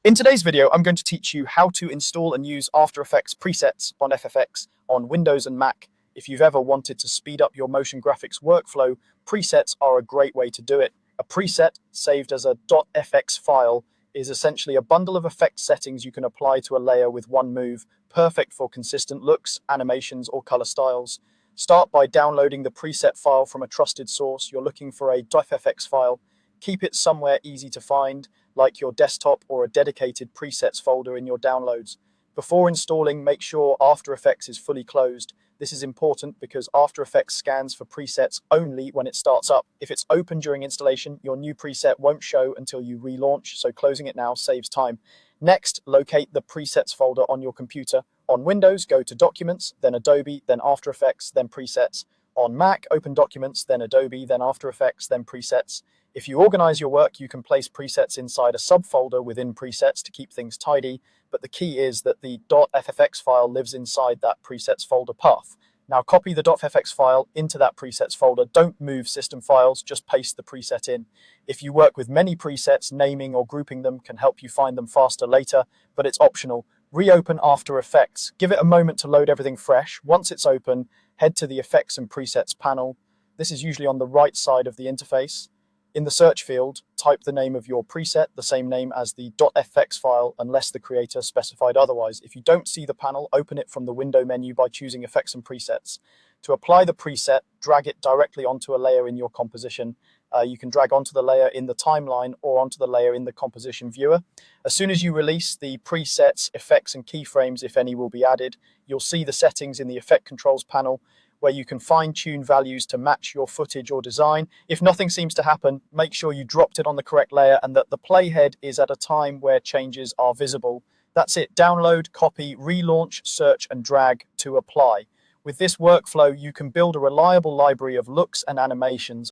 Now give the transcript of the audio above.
In today's video, I'm going to teach you how to install and use After Effects presets on FFX on Windows and Mac. If you've ever wanted to speed up your motion graphics workflow, presets are a great way to do it. A preset, saved as a .fx file, is essentially a bundle of effect settings you can apply to a layer with one move, perfect for consistent looks, animations, or color styles. Start by downloading the preset file from a trusted source. You're looking for a .fx file. Keep it somewhere easy to find, like your desktop or a dedicated presets folder in your downloads. Before installing, make sure After Effects is fully closed. This is important because After Effects scans for presets only when it starts up. If it's open during installation, your new preset won't show until you relaunch, so closing it now saves time. Next, locate the presets folder on your computer. On Windows, go to Documents, then Adobe, then After Effects, then Presets. On Mac, open Documents, then Adobe, then After Effects, then Presets. If you organize your work, you can place presets inside a subfolder within presets to keep things tidy, but the key is that the .ffx file lives inside that presets folder path. Now copy the .ffx file into that presets folder. Don't move system files, just paste the preset in. If you work with many presets, naming or grouping them can help you find them faster later, but it's optional. Reopen After Effects. Give it a moment to load everything fresh. Once it's open, head to the Effects and Presets panel. This is usually on the right side of the interface. In the search field, type the name of your preset, the same name as the .fx file, unless the creator specified otherwise. If you don't see the panel, open it from the window menu by choosing Effects and Presets. To apply the preset, drag it directly onto a layer in your composition. You can drag onto the layer in the timeline or onto the layer in the composition viewer. As soon as you release, the presets, effects, and keyframes, if any, will be added. You'll see the settings in the Effect Controls panel, where you can fine-tune values to match your footage or design. If nothing seems to happen, make sure you dropped it on the correct layer and that the playhead is at a time where changes are visible. That's it. Download, copy, relaunch, search, and drag to apply. With this workflow, you can build a reliable library of looks and animations